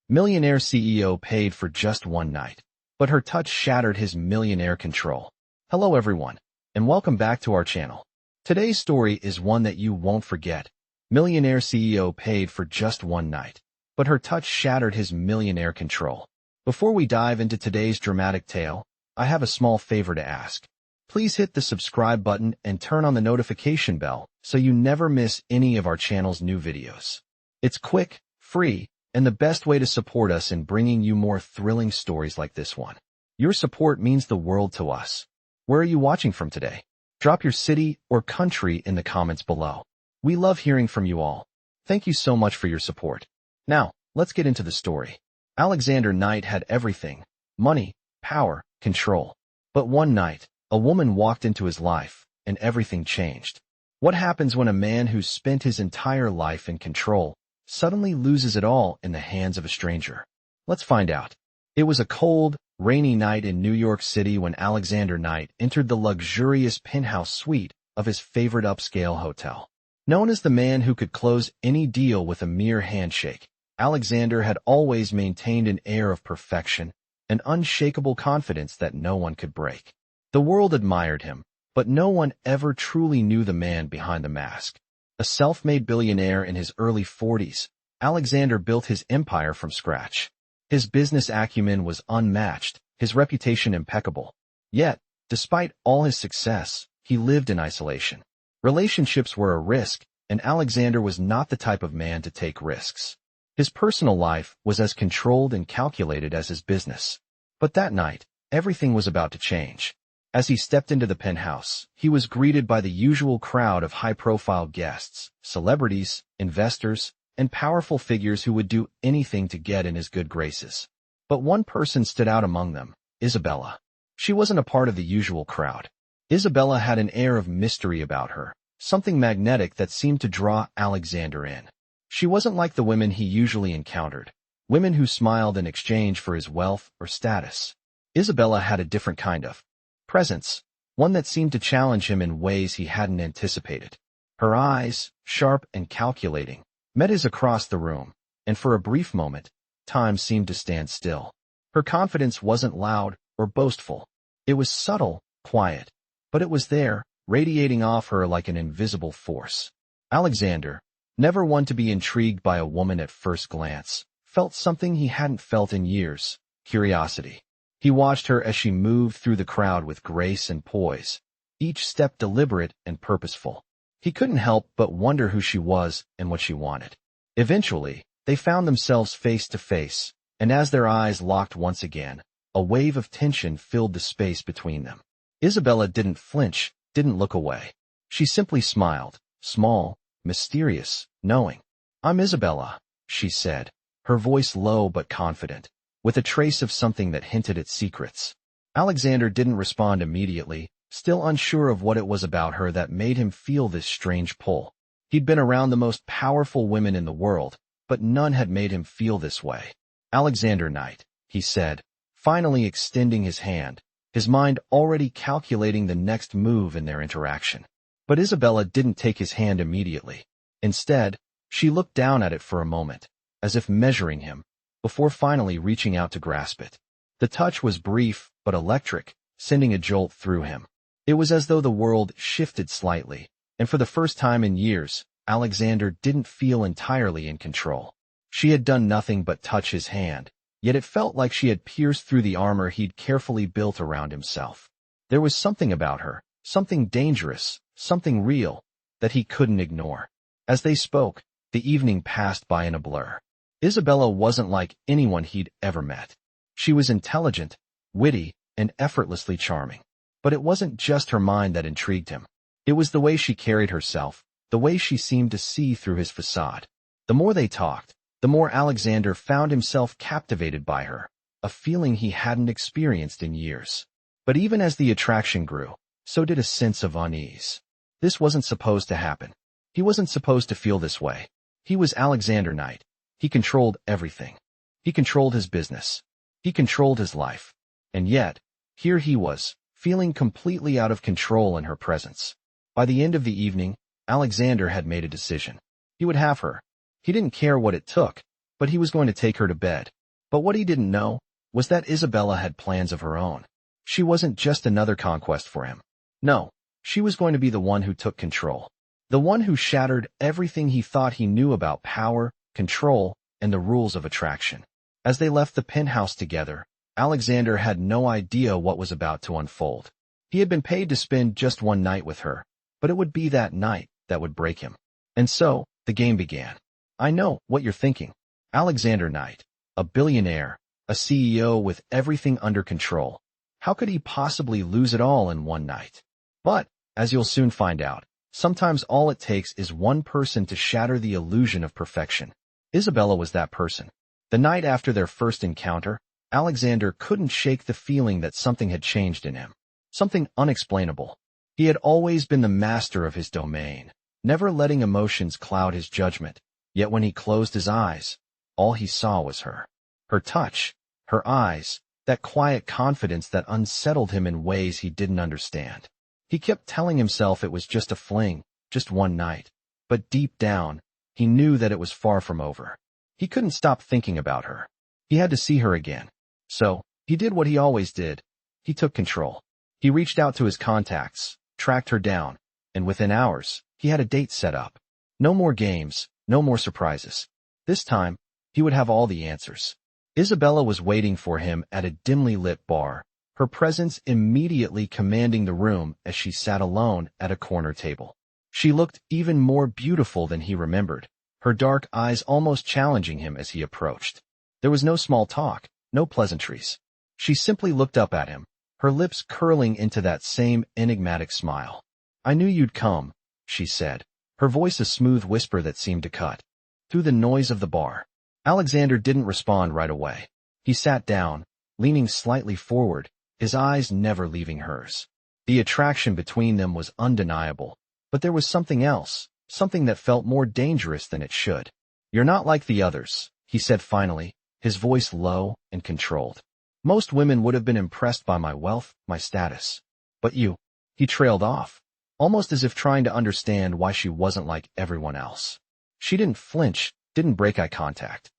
Millionaire CEO paid for just one night, but her touch shattered his millionaire control. Hello everyone, and welcome back to our channel. Today's story is one that you won't forget. Millionaire CEO paid for just one night, but her touch shattered his millionaire control. Before we dive into today's dramatic tale, I have a small favor to ask. Please hit the subscribe button and turn on the notification bell so you never miss any of our channel's new videos. It's quick, free, and the best way to support us in bringing you more thrilling stories like this one. Your support means the world to us. Where are you watching from today? Drop your city or country in the comments below. We love hearing from you all. Thank you so much for your support. Now, let's get into the story. Alexander Knight had everything: money, power, control. But one night, a woman walked into his life, and everything changed. What happens when a man who's spent his entire life in control suddenly loses it all in the hands of a stranger? Let's find out. It was a cold, rainy night in New York City when Alexander Knight entered the luxurious penthouse suite of his favorite upscale hotel. Known as the man who could close any deal with a mere handshake, Alexander had always maintained an air of perfection, an unshakable confidence that no one could break. The world admired him, but no one ever truly knew the man behind the mask. A self-made billionaire in his early 40s, Alexander built his empire from scratch. His business acumen was unmatched, his reputation impeccable. Yet, despite all his success, he lived in isolation. Relationships were a risk, and Alexander was not the type of man to take risks. His personal life was as controlled and calculated as his business. But that night, everything was about to change. As he stepped into the penthouse, he was greeted by the usual crowd of high-profile guests, celebrities, investors, and powerful figures who would do anything to get in his good graces. But one person stood out among them: Isabella. She wasn't a part of the usual crowd. Isabella had an air of mystery about her, something magnetic that seemed to draw Alexander in. She wasn't like the women he usually encountered, women who smiled in exchange for his wealth or status. Isabella had a different kind of presence, one that seemed to challenge him in ways he hadn't anticipated. Her eyes, sharp and calculating, met his across the room, and for a brief moment, time seemed to stand still. Her confidence wasn't loud or boastful. It was subtle, quiet, but it was there, radiating off her like an invisible force. Alexander, never one to be intrigued by a woman at first glance, felt something he hadn't felt in years: curiosity. He watched her as she moved through the crowd with grace and poise, each step deliberate and purposeful. He couldn't help but wonder who she was and what she wanted. Eventually, they found themselves face to face, and as their eyes locked once again, a wave of tension filled the space between them. Isabella didn't flinch, didn't look away. She simply smiled, small, mysterious, knowing. "I'm Isabella," she said, her voice low but confident, with a trace of something that hinted at secrets. Alexander didn't respond immediately, still unsure of what it was about her that made him feel this strange pull. He'd been around the most powerful women in the world, but none had made him feel this way. "Alexander Knight," he said, finally extending his hand, his mind already calculating the next move in their interaction. But Isabella didn't take his hand immediately. Instead, she looked down at it for a moment, as if measuring him, before finally reaching out to grasp it. The touch was brief but electric, sending a jolt through him. It was as though the world shifted slightly, and for the first time in years, Alexander didn't feel entirely in control. She had done nothing but touch his hand, yet it felt like she had pierced through the armor he'd carefully built around himself. There was something about her, something dangerous, something real, that he couldn't ignore. As they spoke, the evening passed by in a blur. Isabella wasn't like anyone he'd ever met. She was intelligent, witty, and effortlessly charming. But it wasn't just her mind that intrigued him. It was the way she carried herself, the way she seemed to see through his facade. The more they talked, the more Alexander found himself captivated by her, a feeling he hadn't experienced in years. But even as the attraction grew, so did a sense of unease. This wasn't supposed to happen. He wasn't supposed to feel this way. He was Alexander Knight. He controlled everything. He controlled his business. He controlled his life. And yet, here he was, feeling completely out of control in her presence. By the end of the evening, Alexander had made a decision. He would have her. He didn't care what it took, but he was going to take her to bed, But what he didn't know was that Isabella had plans of her own. She wasn't just another conquest for him. No, she was going to be the one who took control. The one who shattered everything he thought he knew about power, control, and the rules of attraction. As they left the penthouse together, Alexander had no idea what was about to unfold. He had been paid to spend just one night with her, but it would be that night that would break him. And so, the game began. I know what you're thinking. Alexander Knight, a billionaire, a CEO with everything under control. How could he possibly lose it all in one night? But, as you'll soon find out, sometimes all it takes is one person to shatter the illusion of perfection. Isabella was that person. The night after their first encounter, Alexander couldn't shake the feeling that something had changed in him. Something unexplainable. He had always been the master of his domain, never letting emotions cloud his judgment. Yet when he closed his eyes, all he saw was her. Her touch, her eyes, that quiet confidence that unsettled him in ways he didn't understand. He kept telling himself it was just a fling, just one night. But deep down, he knew that it was far from over. He couldn't stop thinking about her. He had to see her again. So, he did what he always did. He took control. He reached out to his contacts, tracked her down, and within hours, he had a date set up. No more games, no more surprises. This time, he would have all the answers. Isabella was waiting for him at a dimly lit bar, her presence immediately commanding the room as she sat alone at a corner table. She looked even more beautiful than he remembered, her dark eyes almost challenging him as he approached. There was no small talk, no pleasantries. She simply looked up at him, her lips curling into that same enigmatic smile. "I knew you'd come," she said, her voice a smooth whisper that seemed to cut through the noise of the bar. Alexander didn't respond right away. He sat down, leaning slightly forward, his eyes never leaving hers. The attraction between them was undeniable, but there was something else, something that felt more dangerous than it should. "You're not like the others," he said finally, his voice low and controlled. "Most women would have been impressed by my wealth, my status. But you." He trailed off, almost as if trying to understand why she wasn't like everyone else. She didn't flinch, didn't break eye contact.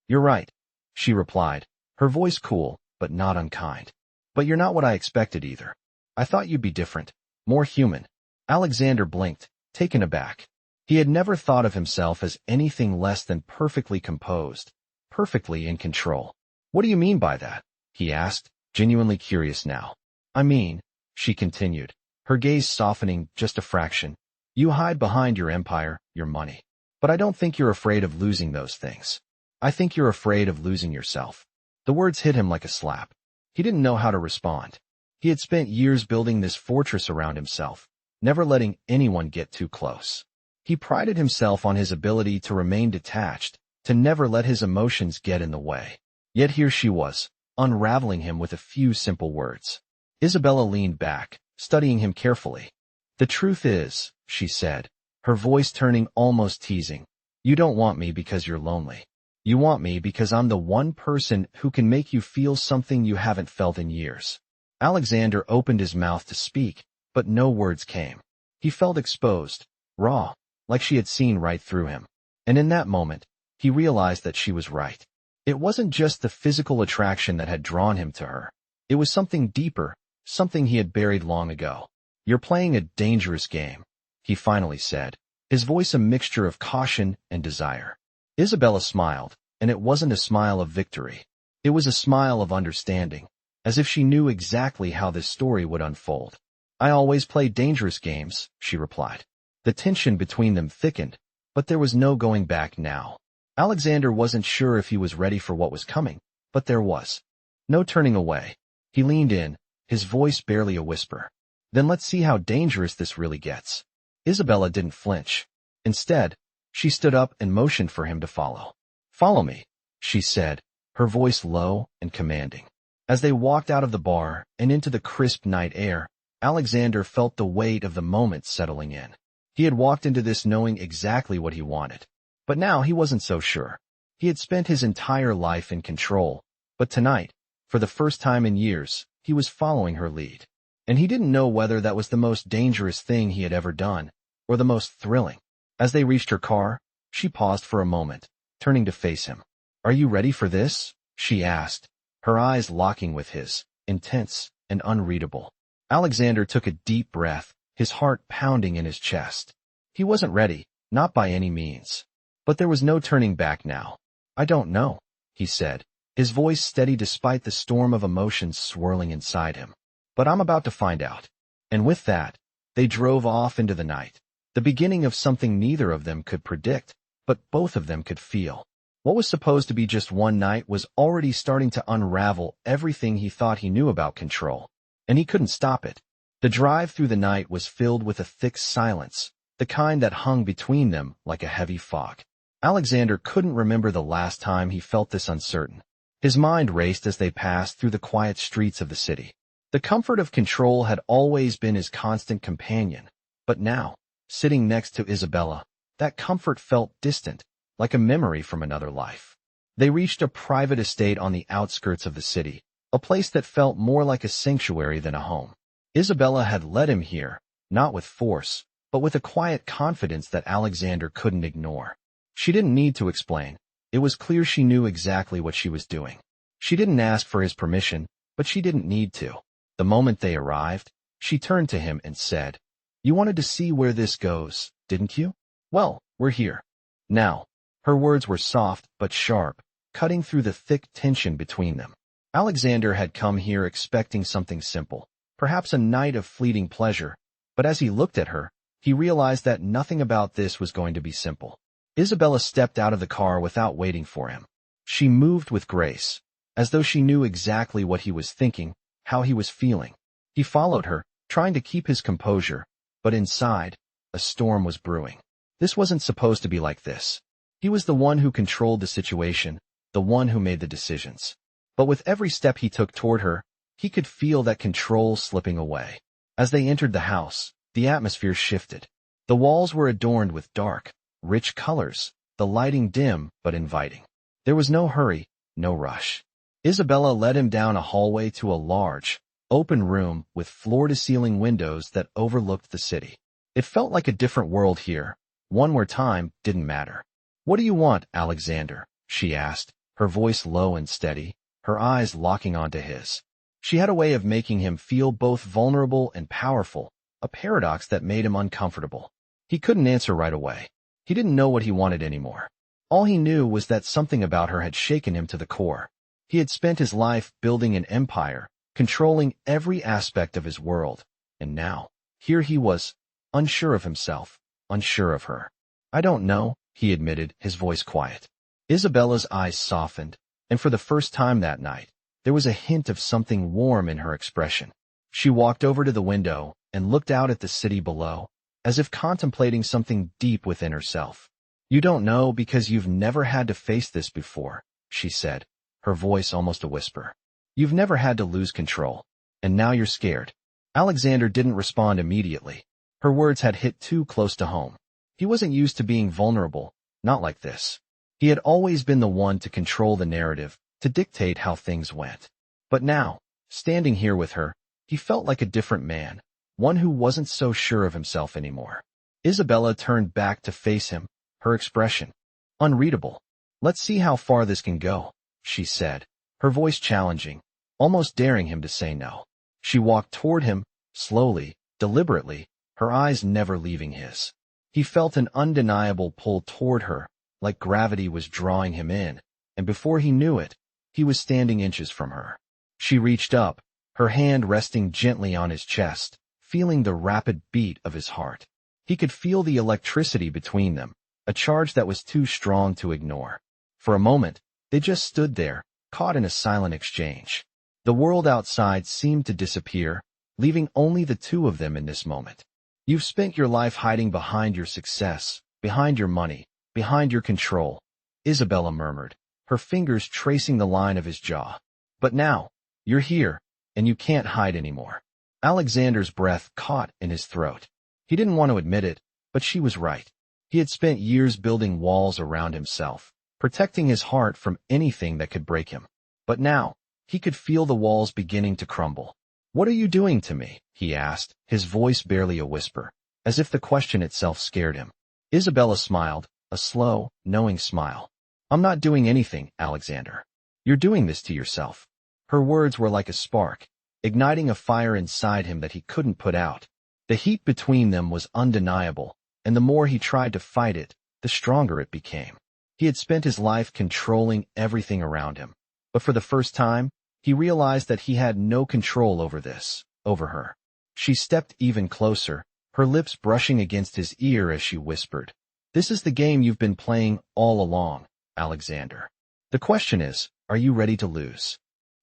"You're right," she replied, her voice cool, but not unkind. "But you're not what I expected either. I thought you'd be different, more human." Alexander blinked, taken aback. He had never thought of himself as anything less than perfectly composed, perfectly in control. "What do you mean by that?" he asked, genuinely curious now. "I mean," she continued, her gaze softening just a fraction, "you hide behind your empire, your money. But I don't think you're afraid of losing those things. I think you're afraid of losing yourself." The words hit him like a slap. He didn't know how to respond. He had spent years building this fortress around himself, never letting anyone get too close. He prided himself on his ability to remain detached, to never let his emotions get in the way. Yet here she was, unraveling him with a few simple words. Isabella leaned back, studying him carefully. "The truth is," she said, her voice turning almost teasing, "you don't want me because you're lonely. You want me because I'm the one person who can make you feel something you haven't felt in years." Alexander opened his mouth to speak, but no words came. He felt exposed, raw, like she had seen right through him. And in that moment, he realized that she was right. It wasn't just the physical attraction that had drawn him to her. It was something deeper, something he had buried long ago. "You're playing a dangerous game," he finally said, his voice a mixture of caution and desire. Isabella smiled, and it wasn't a smile of victory. It was a smile of understanding, as if she knew exactly how this story would unfold. "I always play dangerous games," she replied. The tension between them thickened, but there was no going back now. Alexander wasn't sure if he was ready for what was coming, but there was no turning away. He leaned in, his voice barely a whisper. "Then let's see how dangerous this really gets." Isabella didn't flinch. Instead, she stood up and motioned for him to follow. "Follow me," she said, her voice low and commanding. As they walked out of the bar and into the crisp night air, Alexander felt the weight of the moment settling in. He had walked into this knowing exactly what he wanted. But now he wasn't so sure. He had spent his entire life in control, but tonight, for the first time in years, he was following her lead. And he didn't know whether that was the most dangerous thing he had ever done, or the most thrilling. As they reached her car, she paused for a moment, turning to face him. "Are you ready for this?" she asked, her eyes locking with his, intense and unreadable. Alexander took a deep breath, his heart pounding in his chest. He wasn't ready, not by any means. But there was no turning back now. I don't know, he said, his voice steady despite the storm of emotions swirling inside him. But I'm about to find out. And with that, they drove off into the night, the beginning of something neither of them could predict, but both of them could feel. What was supposed to be just one night was already starting to unravel everything he thought he knew about control. And he couldn't stop it. The drive through the night was filled with a thick silence, the kind that hung between them like a heavy fog. Alexander couldn't remember the last time he felt this uncertain. His mind raced as they passed through the quiet streets of the city. The comfort of control had always been his constant companion, but now, sitting next to Isabella, that comfort felt distant, like a memory from another life. They reached a private estate on the outskirts of the city, a place that felt more like a sanctuary than a home. Isabella had led him here, not with force, but with a quiet confidence that Alexander couldn't ignore. She didn't need to explain. It was clear she knew exactly what she was doing. She didn't ask for his permission, but she didn't need to. The moment they arrived, she turned to him and said, "You wanted to see where this goes, didn't you? Well, we're here." Now, her words were soft but sharp, cutting through the thick tension between them. Alexander had come here expecting something simple, perhaps a night of fleeting pleasure, but as he looked at her, he realized that nothing about this was going to be simple. Isabella stepped out of the car without waiting for him. She moved with grace, as though she knew exactly what he was thinking, how he was feeling. He followed her, trying to keep his composure, but inside, a storm was brewing. This wasn't supposed to be like this. He was the one who controlled the situation, the one who made the decisions. But with every step he took toward her, he could feel that control slipping away. As they entered the house, the atmosphere shifted. The walls were adorned with dark, rich colors, the lighting dim but inviting. There was no hurry, no rush. Isabella led him down a hallway to a large, open room with floor-to-ceiling windows that overlooked the city. It felt like a different world here, one where time didn't matter. "What do you want, Alexander?" she asked, her voice low and steady, her eyes locking onto his. She had a way of making him feel both vulnerable and powerful, a paradox that made him uncomfortable. He couldn't answer right away. He didn't know what he wanted anymore. All he knew was that something about her had shaken him to the core. He had spent his life building an empire, controlling every aspect of his world, and now, here he was, unsure of himself, unsure of her. "I don't know," he admitted, his voice quiet. Isabella's eyes softened, and for the first time that night, there was a hint of something warm in her expression. She walked over to the window and looked out at the city below, as if contemplating something deep within herself. "You don't know because you've never had to face this before," she said, her voice almost a whisper. "You've never had to lose control, and now you're scared." Alexander didn't respond immediately. Her words had hit too close to home. He wasn't used to being vulnerable, not like this. He had always been the one to control the narrative, to dictate how things went. But now, standing here with her, he felt like a different man, one who wasn't so sure of himself anymore. Isabella turned back to face him, her expression unreadable. "Let's see how far this can go," she said, her voice challenging, almost daring him to say no. She walked toward him, slowly, deliberately, her eyes never leaving his. He felt an undeniable pull toward her, like gravity was drawing him in, and before he knew it, he was standing inches from her. She reached up, her hand resting gently on his chest, feeling the rapid beat of his heart. He could feel the electricity between them, a charge that was too strong to ignore. For a moment, they just stood there, caught in a silent exchange. The world outside seemed to disappear, leaving only the two of them in this moment. "You've spent your life hiding behind your success, behind your money, behind your control," Isabella murmured, her fingers tracing the line of his jaw. "But now, you're here, and you can't hide anymore." Alexander's breath caught in his throat. He didn't want to admit it, but she was right. He had spent years building walls around himself, protecting his heart from anything that could break him. But now, he could feel the walls beginning to crumble. "What are you doing to me?" he asked, his voice barely a whisper, as if the question itself scared him. Isabella smiled, a slow, knowing smile. "I'm not doing anything, Alexander." You're doing this to yourself. Her words were like a spark, igniting a fire inside him that he couldn't put out. The heat between them was undeniable, and the more he tried to fight it, the stronger it became. He had spent his life controlling everything around him, but for the first time, he realized that he had no control over her. She stepped even closer, her lips brushing against his ear as she whispered, "This is the game you've been playing all along, Alexander. The question is, are you ready to lose?"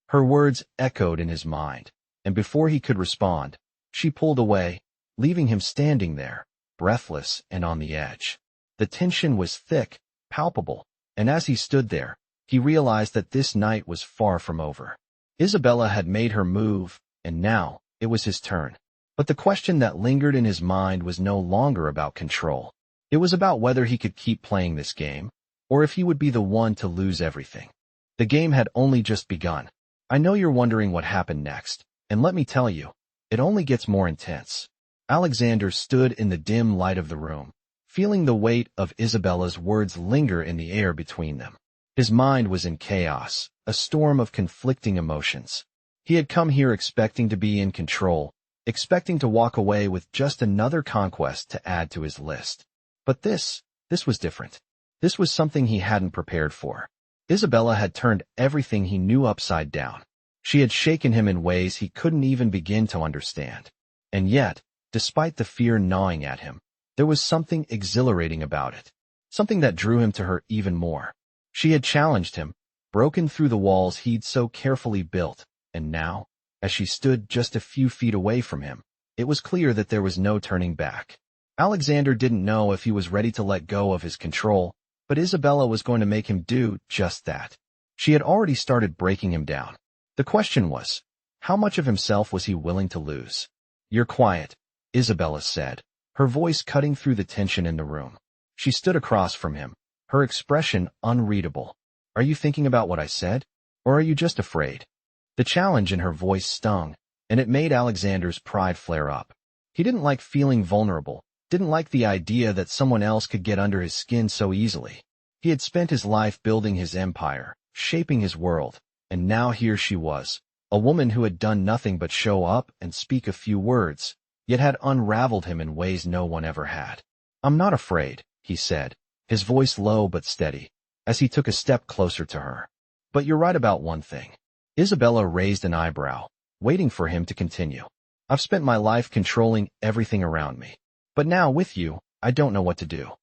Her words echoed in his mind, and before he could respond, she pulled away, leaving him standing there, breathless and on the edge. The tension was thick, palpable, and as he stood there, he realized that this night was far from over. Isabella had made her move, and now it was his turn. But the question that lingered in his mind was no longer about control. It was about whether he could keep playing this game, or if he would be the one to lose everything. The game had only just begun. I know you're wondering what happened next, and let me tell you, it only gets more intense. Alexander stood in the dim light of the room, feeling the weight of Isabella's words linger in the air between them. His mind was in chaos, a storm of conflicting emotions. He had come here expecting to be in control, expecting to walk away with just another conquest to add to his list. But this was different. This was something he hadn't prepared for. Isabella had turned everything he knew upside down. She had shaken him in ways he couldn't even begin to understand. And yet, despite the fear gnawing at him, there was something exhilarating about it, something that drew him to her even more. She had challenged him, broken through the walls he'd so carefully built, and now, as she stood just a few feet away from him, it was clear that there was no turning back. Alexander didn't know if he was ready to let go of his control, but Isabella was going to make him do just that. She had already started breaking him down. The question was, how much of himself was he willing to lose? "You're quiet," Isabella said, her voice cutting through the tension in the room. She stood across from him, her expression unreadable. "Are you thinking about what I said? Or are you just afraid?" The challenge in her voice stung, and it made Alexander's pride flare up. He didn't like feeling vulnerable, didn't like the idea that someone else could get under his skin so easily. He had spent his life building his empire, shaping his world, and now here she was, a woman who had done nothing but show up and speak a few words, yet had unraveled him in ways no one ever had. "I'm not afraid," he said, his voice low but steady, as he took a step closer to her. "But you're right about one thing." Isabella raised an eyebrow, waiting for him to continue. "I've spent my life controlling everything around me. But now, with you, I don't know what to do."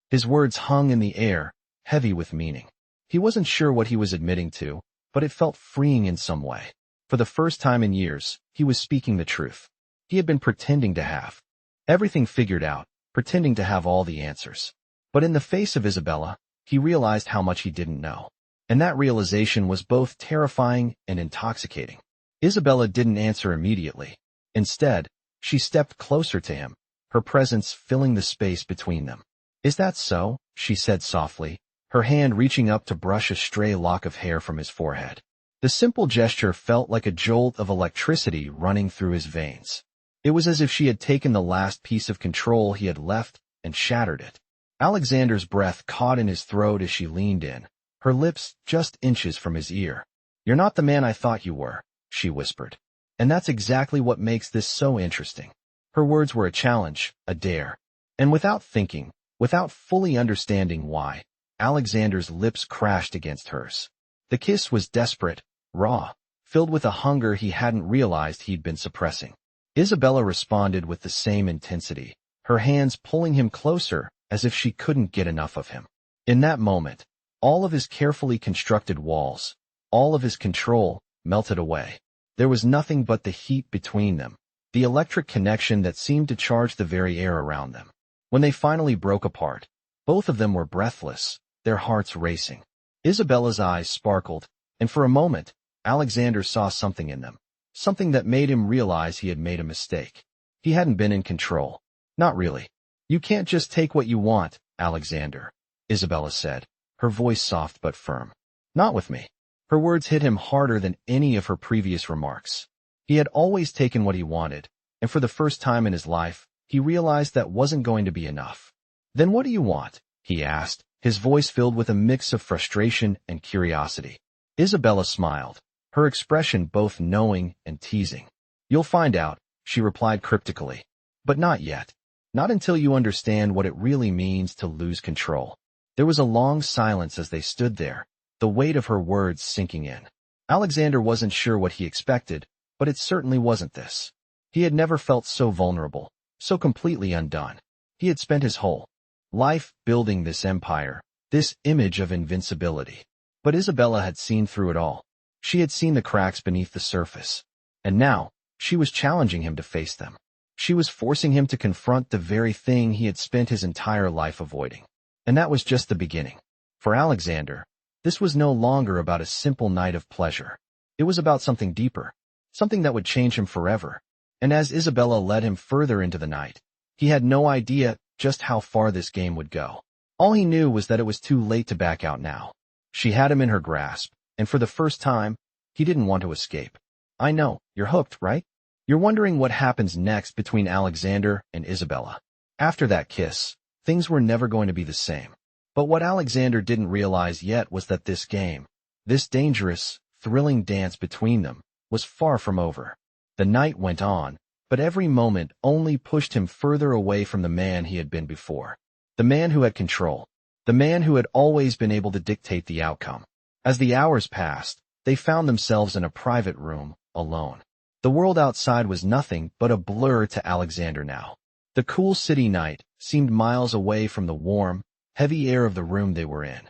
His words hung in the air, heavy with meaning. He wasn't sure what he was admitting to, but it felt freeing in some way. For the first time in years, he was speaking the truth. He had been pretending to have everything figured out, pretending to have all the answers. But in the face of Isabella, he realized how much he didn't know. And that realization was both terrifying and intoxicating. Isabella didn't answer immediately. Instead, she stepped closer to him, her presence filling the space between them. "Is that so?" she said softly, her hand reaching up to brush a stray lock of hair from his forehead. The simple gesture felt like a jolt of electricity running through his veins. It was as if she had taken the last piece of control he had left and shattered it. Alexander's breath caught in his throat as she leaned in, her lips just inches from his ear. "You're not the man I thought you were," she whispered. "And that's exactly what makes this so interesting." Her words were a challenge, a dare. And without thinking, without fully understanding why, Alexander's lips crashed against hers. The kiss was desperate, raw, filled with a hunger he hadn't realized he'd been suppressing. Isabella responded with the same intensity, her hands pulling him closer as if she couldn't get enough of him. In that moment, all of his carefully constructed walls, all of his control, melted away. There was nothing but the heat between them, the electric connection that seemed to charge the very air around them. When they finally broke apart, both of them were breathless, their hearts racing. Isabella's eyes sparkled, and for a moment, Alexander saw something in them, something that made him realize he had made a mistake. He hadn't been in control. Not really. "You can't just take what you want, Alexander," Isabella said, her voice soft but firm. "Not with me." Her words hit him harder than any of her previous remarks. He had always taken what he wanted, and for the first time in his life, he realized that wasn't going to be enough. "Then what do you want?" he asked, his voice filled with a mix of frustration and curiosity. Isabella smiled, her expression both knowing and teasing. You'll find out, she replied cryptically. But not yet. Not until you understand what it really means to lose control. There was a long silence as they stood there, the weight of her words sinking in. Alexander wasn't sure what he expected, but it certainly wasn't this. He had never felt so vulnerable, so completely undone. He had spent his whole life building this empire, this image of invincibility. But Isabella had seen through it all. She had seen the cracks beneath the surface. And now, she was challenging him to face them. She was forcing him to confront the very thing he had spent his entire life avoiding. And that was just the beginning. For Alexander, this was no longer about a simple night of pleasure. It was about something deeper, something that would change him forever. And as Isabella led him further into the night, he had no idea just how far this game would go. All he knew was that it was too late to back out now. She had him in her grasp, and for the first time, he didn't want to escape. I know, you're hooked, right? You're wondering what happens next between Alexander and Isabella. After that kiss, things were never going to be the same. But what Alexander didn't realize yet was that this game, this dangerous, thrilling dance between them, was far from over. The night went on, but every moment only pushed him further away from the man he had been before. The man who had control. The man who had always been able to dictate the outcome. As the hours passed, they found themselves in a private room, alone. The world outside was nothing but a blur to Alexander now. The cool city night seemed miles away from the warm, heavy air of the room they were in.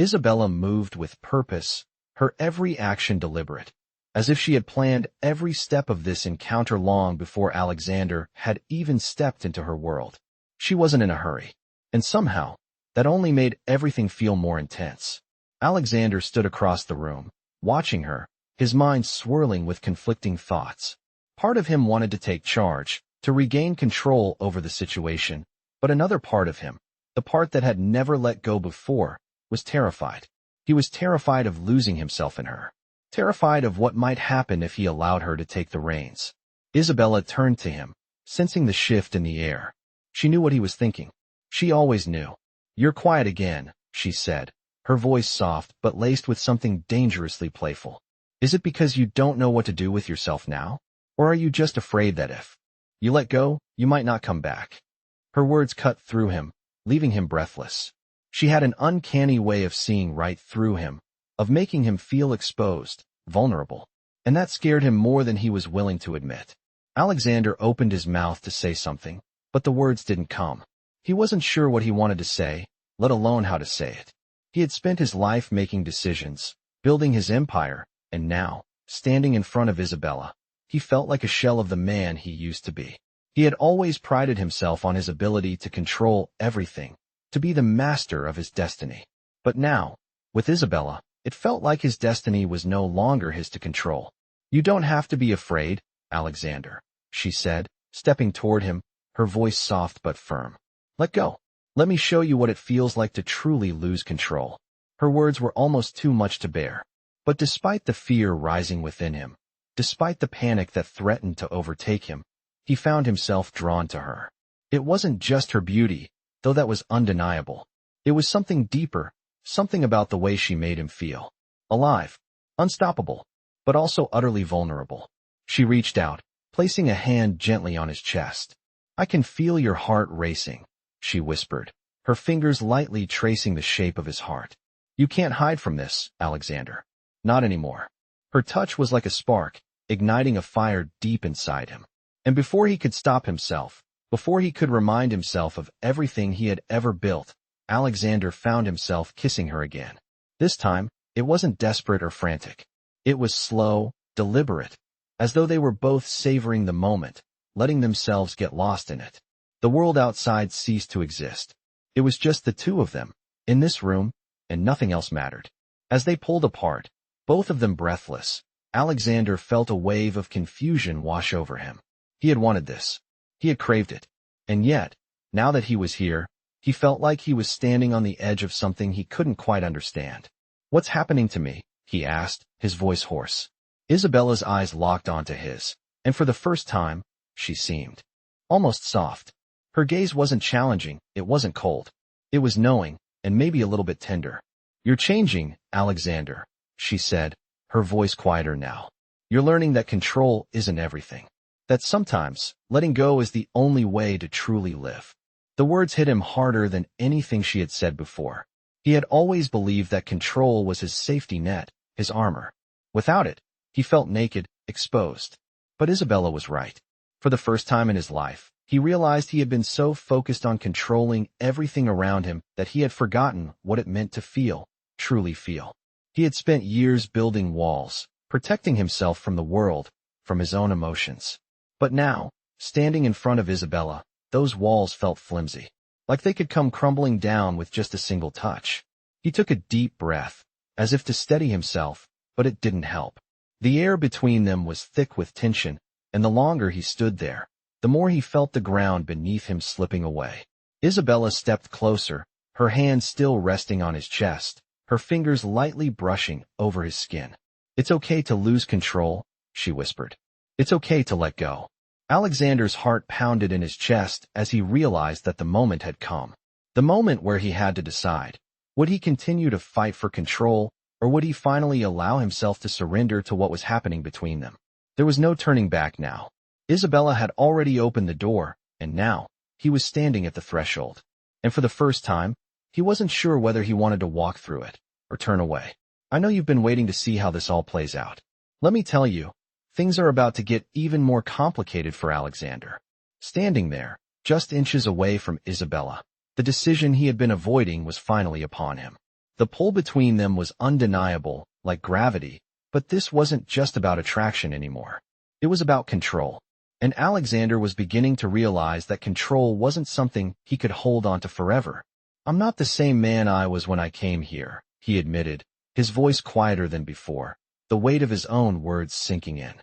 Isabella moved with purpose, her every action deliberate, as if she had planned every step of this encounter long before Alexander had even stepped into her world. She wasn't in a hurry, and somehow, that only made everything feel more intense. Alexander stood across the room, watching her, his mind swirling with conflicting thoughts. Part of him wanted to take charge, to regain control over the situation, but another part of him, the part that had never let go before, was terrified. He was terrified of losing himself in her, terrified of what might happen if he allowed her to take the reins. Isabella turned to him, sensing the shift in the air. She knew what he was thinking. She always knew. You're quiet again, she said, her voice soft but laced with something dangerously playful. Is it because you don't know what to do with yourself now? Or are you just afraid that if you let go, you might not come back? Her words cut through him, leaving him breathless. She had an uncanny way of seeing right through him, of making him feel exposed, vulnerable. And that scared him more than he was willing to admit. Alexander opened his mouth to say something, but the words didn't come. He wasn't sure what he wanted to say, let alone how to say it. He had spent his life making decisions, building his empire, and now, standing in front of Isabella, he felt like a shell of the man he used to be. He had always prided himself on his ability to control everything, to be the master of his destiny. But now, with Isabella, it felt like his destiny was no longer his to control. You don't have to be afraid, Alexander, she said, stepping toward him, her voice soft but firm. Let go. Let me show you what it feels like to truly lose control. Her words were almost too much to bear. But despite the fear rising within him, despite the panic that threatened to overtake him, he found himself drawn to her. It wasn't just her beauty, though that was undeniable. It was something deeper, something about the way she made him feel. Alive, unstoppable, but also utterly vulnerable. She reached out, placing a hand gently on his chest. I can feel your heart racing, she whispered, her fingers lightly tracing the shape of his heart. You can't hide from this, Alexander. Not anymore. Her touch was like a spark, igniting a fire deep inside him. And before he could stop himself, before he could remind himself of everything he had ever built, Alexander found himself kissing her again. This time, it wasn't desperate or frantic. It was slow, deliberate, as though they were both savoring the moment, letting themselves get lost in it. The world outside ceased to exist. It was just the two of them, in this room, and nothing else mattered. As they pulled apart, both of them breathless, Alexander felt a wave of confusion wash over him. He had wanted this. He had craved it. And yet, now that he was here, he felt like he was standing on the edge of something he couldn't quite understand. What's happening to me? He asked, his voice hoarse. Isabella's eyes locked onto his, and for the first time, she seemed almost soft. Her gaze wasn't challenging, it wasn't cold. It was knowing, and maybe a little bit tender. You're changing, Alexander, she said, her voice quieter now. You're learning that control isn't everything. That sometimes, letting go is the only way to truly live. The words hit him harder than anything she had said before. He had always believed that control was his safety net, his armor. Without it, he felt naked, exposed. But Isabella was right. For the first time in his life, he realized he had been so focused on controlling everything around him that he had forgotten what it meant to feel, truly feel. He had spent years building walls, protecting himself from the world, from his own emotions. But now, standing in front of Isabella, those walls felt flimsy, like they could come crumbling down with just a single touch. He took a deep breath, as if to steady himself, but it didn't help. The air between them was thick with tension, and the longer he stood there, the more he felt the ground beneath him slipping away. Isabella stepped closer, her hand still resting on his chest, her fingers lightly brushing over his skin. It's okay to lose control, she whispered. It's okay to let go. Alexander's heart pounded in his chest as he realized that the moment had come. The moment where he had to decide. Would he continue to fight for control, or would he finally allow himself to surrender to what was happening between them? There was no turning back now. Isabella had already opened the door, and now, he was standing at the threshold. And for the first time, he wasn't sure whether he wanted to walk through it, or turn away. I know you've been waiting to see how this all plays out. Let me tell you, things are about to get even more complicated for Alexander. Standing there, just inches away from Isabella, the decision he had been avoiding was finally upon him. The pull between them was undeniable, like gravity, but this wasn't just about attraction anymore. It was about control. And Alexander was beginning to realize that control wasn't something he could hold on to forever. I'm not the same man I was when I came here, he admitted, his voice quieter than before, the weight of his own words sinking in.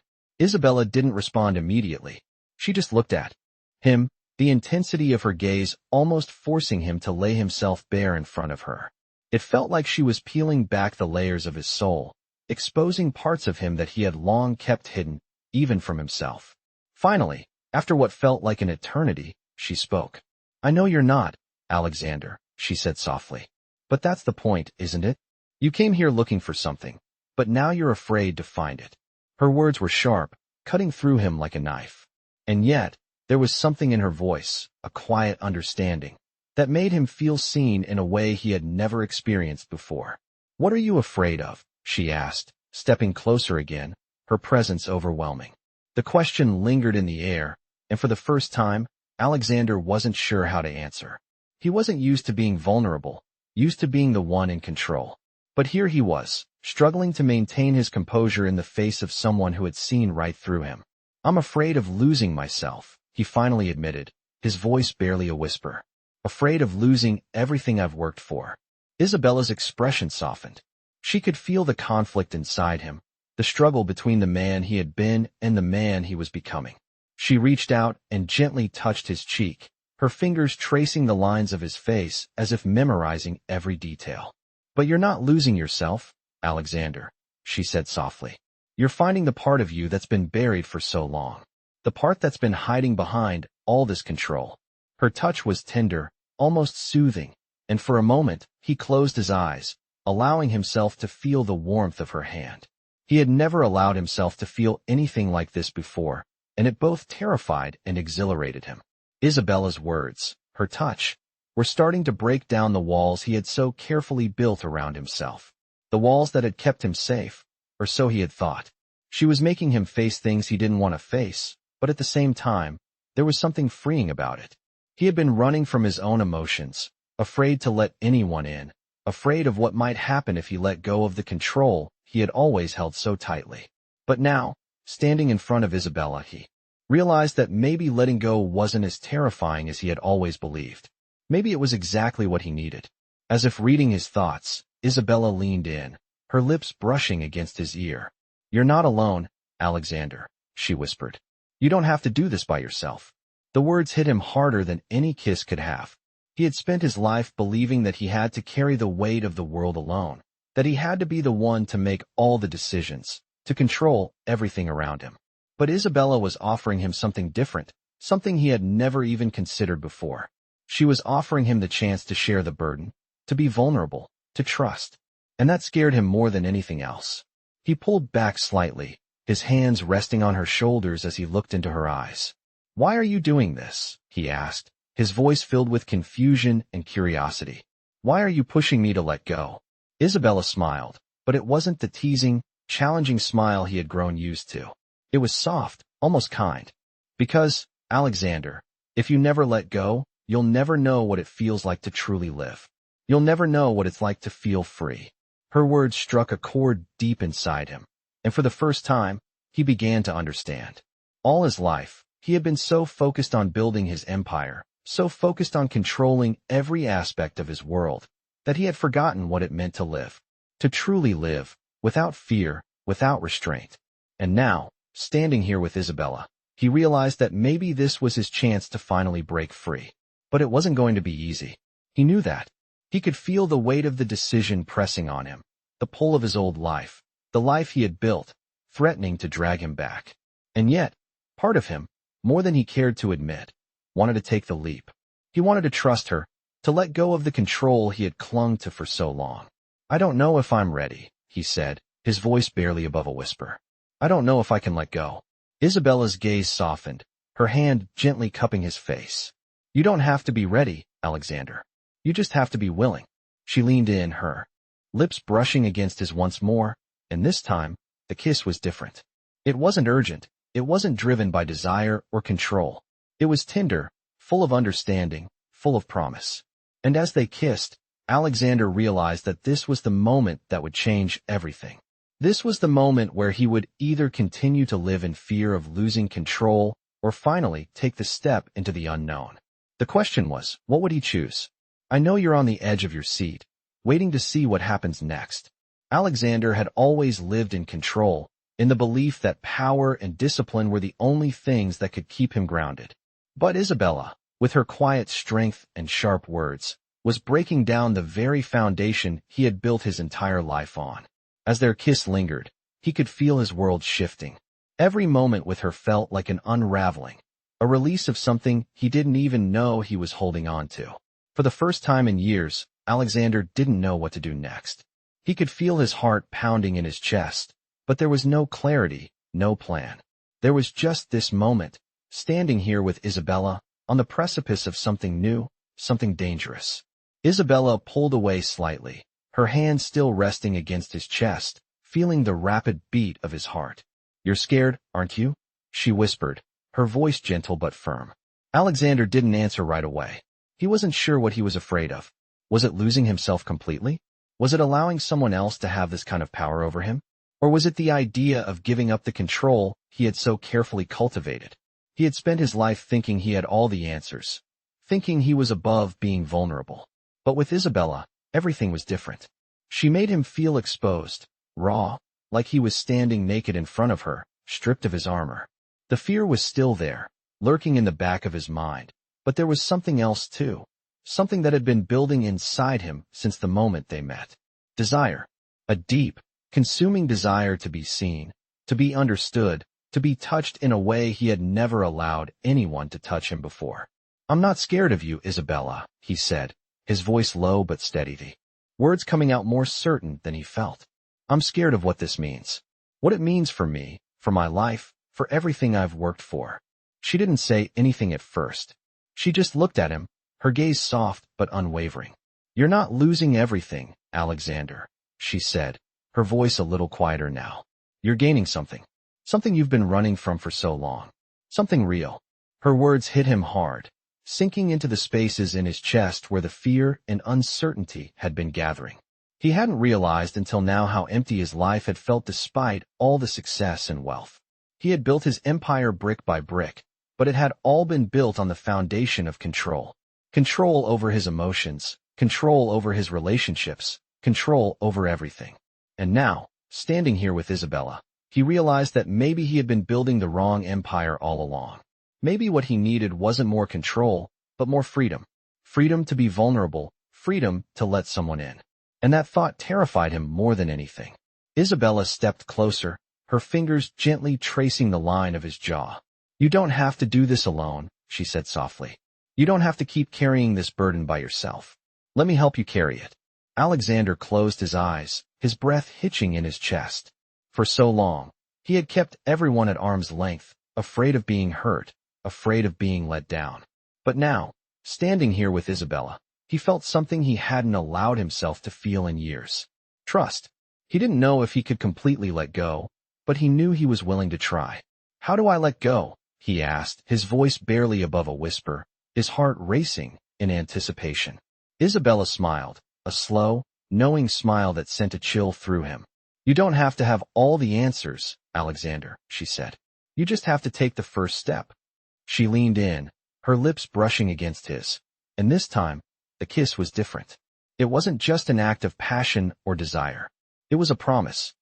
Isabella didn't respond immediately. She just looked at him, the intensity of her gaze almost forcing him to lay himself bare in front of her. It felt like she was peeling back the layers of his soul, exposing parts of him that he had long kept hidden, even from himself. Finally, after what felt like an eternity, she spoke. I know you're not, Alexander, she said softly. But that's the point, isn't it? You came here looking for something, but now you're afraid to find it. Her words were sharp, cutting through him like a knife. And yet, there was something in her voice, a quiet understanding, that made him feel seen in a way he had never experienced before. What are you afraid of? She asked, stepping closer again, her presence overwhelming. The question lingered in the air, and for the first time, Alexander wasn't sure how to answer. He wasn't used to being vulnerable, used to being the one in control. But here he was, struggling to maintain his composure in the face of someone who had seen right through him. I'm afraid of losing myself, he finally admitted, his voice barely a whisper. Afraid of losing everything I've worked for. Isabella's expression softened. She could feel the conflict inside him, the struggle between the man he had been and the man he was becoming. She reached out and gently touched his cheek, her fingers tracing the lines of his face as if memorizing every detail. But you're not losing yourself, Alexander, she said softly. You're finding the part of you that's been buried for so long. The part that's been hiding behind all this control. Her touch was tender, almost soothing, and for a moment, he closed his eyes, allowing himself to feel the warmth of her hand. He had never allowed himself to feel anything like this before, and it both terrified and exhilarated him. Isabella's words, her touch, were starting to break down the walls he had so carefully built around himself. The walls that had kept him safe, or so he had thought. She was making him face things he didn't want to face, but at the same time, there was something freeing about it. He had been running from his own emotions, afraid to let anyone in, afraid of what might happen if he let go of the control he had always held so tightly. But now, standing in front of Isabella, he realized that maybe letting go wasn't as terrifying as he had always believed. Maybe it was exactly what he needed. As if reading his thoughts, Isabella leaned in, her lips brushing against his ear. You're not alone, Alexander, she whispered. You don't have to do this by yourself. The words hit him harder than any kiss could have. He had spent his life believing that he had to carry the weight of the world alone, that he had to be the one to make all the decisions, to control everything around him. But Isabella was offering him something different, something he had never even considered before. She was offering him the chance to share the burden, to be vulnerable, to trust. and that scared him more than anything else. He pulled back slightly, his hands resting on her shoulders as he looked into her eyes. "Why are you doing this?" he asked, his voice filled with confusion and curiosity. "Why are you pushing me to let go?" Isabella smiled, but it wasn't the teasing, challenging smile he had grown used to. It was soft, almost kind. "Because, Alexander, if you never let go, you'll never know what it feels like to truly live. You'll never know what it's like to feel free." Her words struck a chord deep inside him, and for the first time, he began to understand. All his life, he had been so focused on building his empire, so focused on controlling every aspect of his world, that he had forgotten what it meant to live. To truly live, without fear, without restraint. And now, standing here with Isabella, he realized that maybe this was his chance to finally break free. But it wasn't going to be easy. He knew that. He could feel the weight of the decision pressing on him, the pull of his old life, the life he had built, threatening to drag him back. And yet, part of him, more than he cared to admit, wanted to take the leap. He wanted to trust her, to let go of the control he had clung to for so long. "I don't know if I'm ready," he said, his voice barely above a whisper. "I don't know if I can let go." Isabella's gaze softened, her hand gently cupping his face. "You don't have to be ready, Alexander. You just have to be willing." She leaned in, her lips brushing against his once more, and this time, the kiss was different. It wasn't urgent, it wasn't driven by desire or control. It was tender, full of understanding, full of promise. And as they kissed, Alexander realized that this was the moment that would change everything. This was the moment where he would either continue to live in fear of losing control or finally take the step into the unknown. The question was, what would he choose? "I know you're on the edge of your seat, waiting to see what happens next." Alexander had always lived in control, in the belief that power and discipline were the only things that could keep him grounded. But Isabella, with her quiet strength and sharp words, was breaking down the very foundation he had built his entire life on. As their kiss lingered, he could feel his world shifting. Every moment with her felt like an unraveling, a release of something he didn't even know he was holding on to. For the first time in years, Alexander didn't know what to do next. He could feel his heart pounding in his chest, but there was no clarity, no plan. There was just this moment, standing here with Isabella, on the precipice of something new, something dangerous. Isabella pulled away slightly, her hand still resting against his chest, feeling the rapid beat of his heart. "You're scared, aren't you?" she whispered, her voice gentle but firm. Alexander didn't answer right away. He wasn't sure what he was afraid of. Was it losing himself completely? Was it allowing someone else to have this kind of power over him? Or was it the idea of giving up the control he had so carefully cultivated? He had spent his life thinking he had all the answers, thinking he was above being vulnerable. But with Isabella, everything was different. She made him feel exposed, raw, like he was standing naked in front of her, stripped of his armor. The fear was still there, lurking in the back of his mind, but there was something else too, something that had been building inside him since the moment they met. Desire. A deep, consuming desire to be seen, to be understood, to be touched in a way he had never allowed anyone to touch him before. "I'm not scared of you, Isabella," he said, his voice low but steady, words coming out more certain than he felt. "I'm scared of what this means. What it means for me, for my life, for everything I've worked for." She didn't say anything at first. She just looked at him, her gaze soft but unwavering. "You're not losing everything, Alexander," she said, her voice a little quieter now. "You're gaining something. Something you've been running from for so long. Something real." Her words hit him hard, sinking into the spaces in his chest where the fear and uncertainty had been gathering. He hadn't realized until now how empty his life had felt despite all the success and wealth. He had built his empire brick by brick, but it had all been built on the foundation of control. Control over his emotions, control over his relationships, control over everything. And now, standing here with Isabella, he realized that maybe he had been building the wrong empire all along. Maybe what he needed wasn't more control, but more freedom. Freedom to be vulnerable, freedom to let someone in. And that thought terrified him more than anything. Isabella stepped closer, her fingers gently tracing the line of his jaw. "You don't have to do this alone," she said softly. "You don't have to keep carrying this burden by yourself. Let me help you carry it." Alexander closed his eyes, his breath hitching in his chest. For so long, he had kept everyone at arm's length, afraid of being hurt, afraid of being let down. But now, standing here with Isabella, he felt something he hadn't allowed himself to feel in years. Trust. He didn't know if he could completely let go, but he knew he was willing to try. "How do I let go?" he asked, his voice barely above a whisper, his heart racing in anticipation. Isabella smiled, a slow, knowing smile that sent a chill through him. "You don't have to have all the answers, Alexander," she said. "You just have to take the first step." She leaned in, her lips brushing against his, and this time, the kiss was different. It wasn't just an act of passion or desire. It was a promise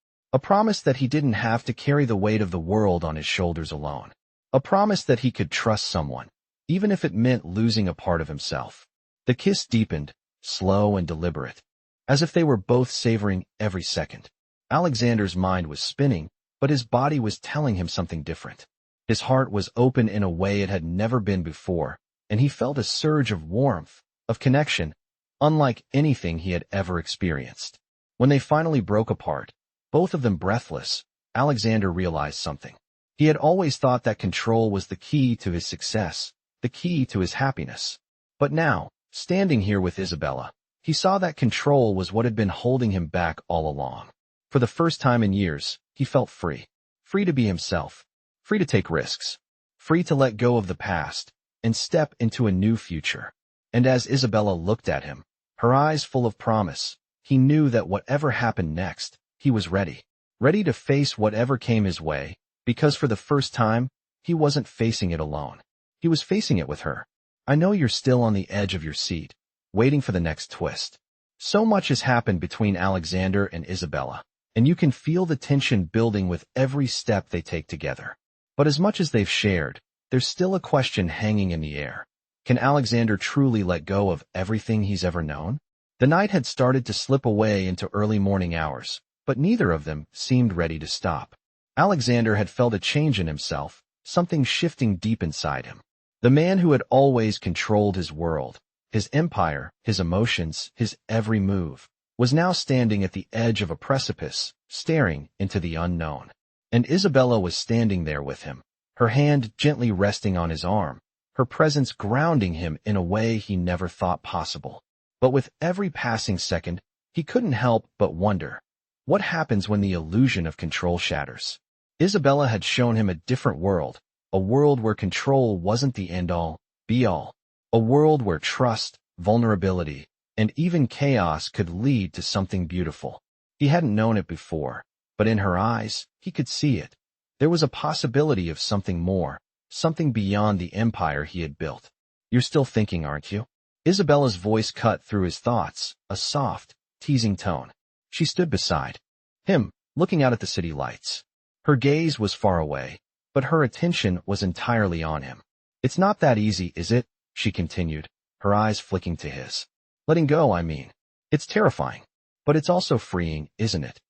that he didn't have to carry the weight of the world on his shoulders alone. A promise that he could trust someone, even if it meant losing a part of himself. The kiss deepened, slow and deliberate, as if they were both savoring every second. Alexander's mind was spinning, but his body was telling him something different. His heart was open in a way it had never been before, and he felt a surge of warmth, of connection, unlike anything he had ever experienced. When they finally broke apart, both of them breathless, Alexander realized something. He had always thought that control was the key to his success, the key to his happiness. But now, standing here with Isabella, he saw that control was what had been holding him back all along. For the first time in years, he felt free. Free to be himself. Free to take risks. Free to let go of the past and step into a new future. And as Isabella looked at him, her eyes full of promise, he knew that whatever happened next, he was ready. Ready to face whatever came his way, because for the first time, he wasn't facing it alone. He was facing it with her. "I know you're still on the edge of your seat, waiting for the next twist." So much has happened between Alexander and Isabella, and you can feel the tension building with every step they take together. But as much as they've shared, there's still a question hanging in the air. Can Alexander truly let go of everything he's ever known? The night had started to slip away into early morning hours, but neither of them seemed ready to stop. Alexander had felt a change in himself, something shifting deep inside him. The man who had always controlled his world, his empire, his emotions, his every move, was now standing at the edge of a precipice, staring into the unknown. And Isabella was standing there with him, her hand gently resting on his arm, her presence grounding him in a way he never thought possible. But with every passing second, he couldn't help but wonder, what happens when the illusion of control shatters? Isabella had shown him a different world, a world where control wasn't the end-all, be-all, a world where trust, vulnerability, and even chaos could lead to something beautiful. He hadn't known it before, but in her eyes, he could see it. There was a possibility of something more, something beyond the empire he had built. "You're still thinking, aren't you?" Isabella's voice cut through his thoughts, a soft, teasing tone. She stood beside him, looking out at the city lights. Her gaze was far away, but her attention was entirely on him. "It's not that easy, is it?" she continued, her eyes flicking to his. "Letting go, I mean. It's terrifying. But it's also freeing, isn't it?"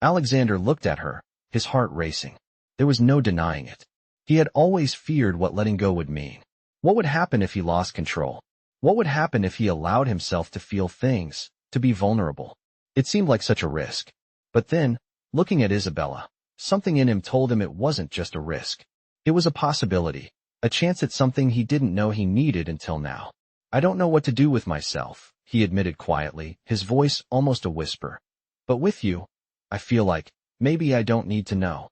Alexander looked at her, his heart racing. There was no denying it. He had always feared what letting go would mean. What would happen if he lost control? What would happen if he allowed himself to feel things, to be vulnerable? It seemed like such a risk. But then, looking at Isabella, something in him told him it wasn't just a risk. It was a possibility, a chance at something he didn't know he needed until now. "I don't know what to do with myself," he admitted quietly, his voice almost a whisper. "But with you, I feel like, maybe I don't need to know."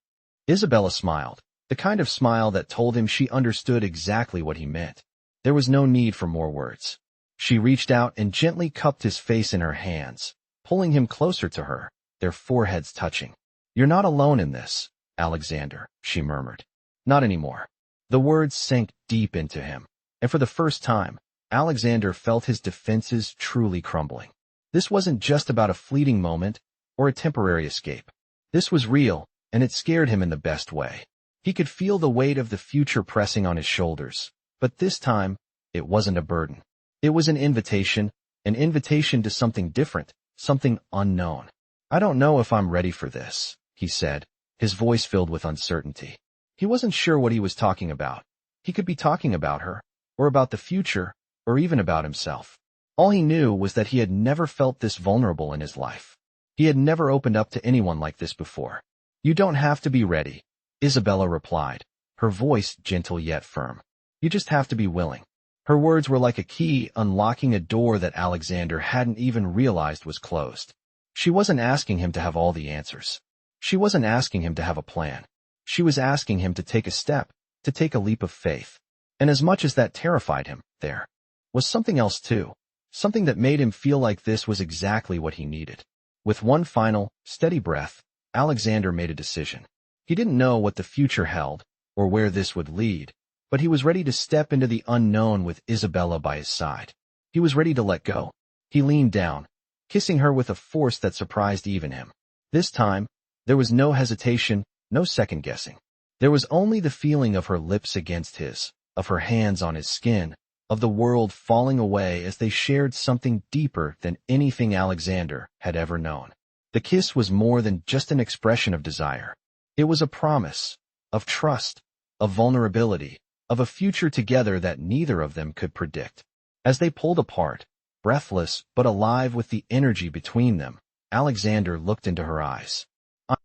Isabella smiled, the kind of smile that told him she understood exactly what he meant. There was no need for more words. She reached out and gently cupped his face in her hands, pulling him closer to her, their foreheads touching. "You're not alone in this, Alexander," she murmured. "Not anymore." The words sank deep into him, and for the first time, Alexander felt his defenses truly crumbling. This wasn't just about a fleeting moment or a temporary escape. This was real, and it scared him in the best way. He could feel the weight of the future pressing on his shoulders, but this time, it wasn't a burden. It was an invitation to something different, something unknown. "I don't know if I'm ready for this," he said, his voice filled with uncertainty. He wasn't sure what he was talking about. He could be talking about her, or about the future, or even about himself. All he knew was that he had never felt this vulnerable in his life. He had never opened up to anyone like this before. "You don't have to be ready," Isabella replied, her voice gentle yet firm. "You just have to be willing." Her words were like a key unlocking a door that Alexander hadn't even realized was closed. She wasn't asking him to have all the answers. She wasn't asking him to have a plan. She was asking him to take a step, to take a leap of faith. And as much as that terrified him, there was something else too. Something that made him feel like this was exactly what he needed. With one final, steady breath, Alexander made a decision. He didn't know what the future held, or where this would lead, but he was ready to step into the unknown with Isabella by his side. He was ready to let go. He leaned down, kissing her with a force that surprised even him. This time, there was no hesitation, no second-guessing. There was only the feeling of her lips against his, of her hands on his skin, of the world falling away as they shared something deeper than anything Alexander had ever known. The kiss was more than just an expression of desire. It was a promise, of trust, of vulnerability, of a future together that neither of them could predict. As they pulled apart, breathless but alive with the energy between them, Alexander looked into her eyes.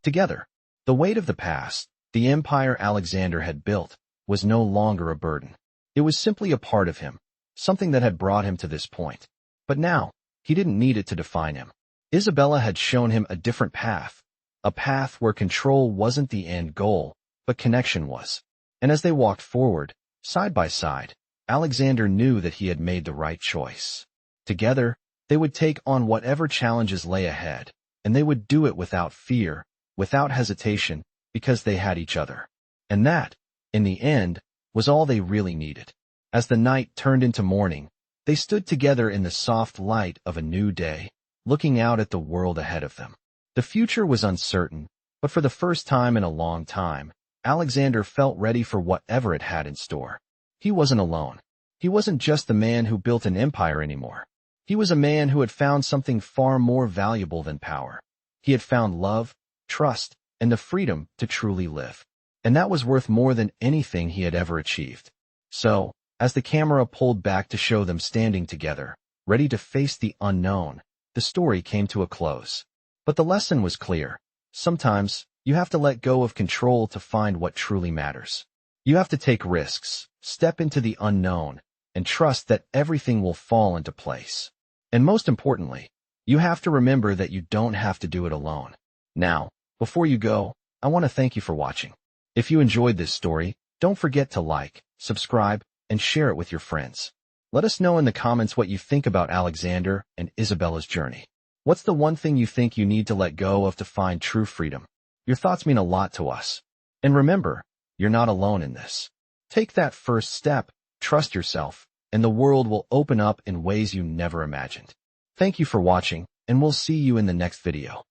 Together, the weight of the past, the empire Alexander had built, was no longer a burden. It was simply a part of him, something that had brought him to this point. But now, he didn't need it to define him. Isabella had shown him a different path, a path where control wasn't the end goal, but connection was. And as they walked forward, side by side, Alexander knew that he had made the right choice. Together, they would take on whatever challenges lay ahead, and they would do it without fear, without hesitation, because they had each other. And that, in the end, was all they really needed. As the night turned into morning, they stood together in the soft light of a new day, looking out at the world ahead of them. The future was uncertain, but for the first time in a long time, Alexander felt ready for whatever it had in store. He wasn't alone. He wasn't just the man who built an empire anymore. He was a man who had found something far more valuable than power. He had found love, trust, and the freedom to truly live. And that was worth more than anything he had ever achieved. So, as the camera pulled back to show them standing together, ready to face the unknown, the story came to a close. But the lesson was clear. Sometimes, you have to let go of control to find what truly matters. You have to take risks, step into the unknown, and trust that everything will fall into place. And most importantly, you have to remember that you don't have to do it alone. Now, before you go, I want to thank you for watching. If you enjoyed this story, don't forget to like, subscribe, and share it with your friends. Let us know in the comments what you think about Alexander and Isabella's journey. What's the one thing you think you need to let go of to find true freedom? Your thoughts mean a lot to us. And remember, you're not alone in this. Take that first step, trust yourself, and the world will open up in ways you never imagined. Thank you for watching, and we'll see you in the next video.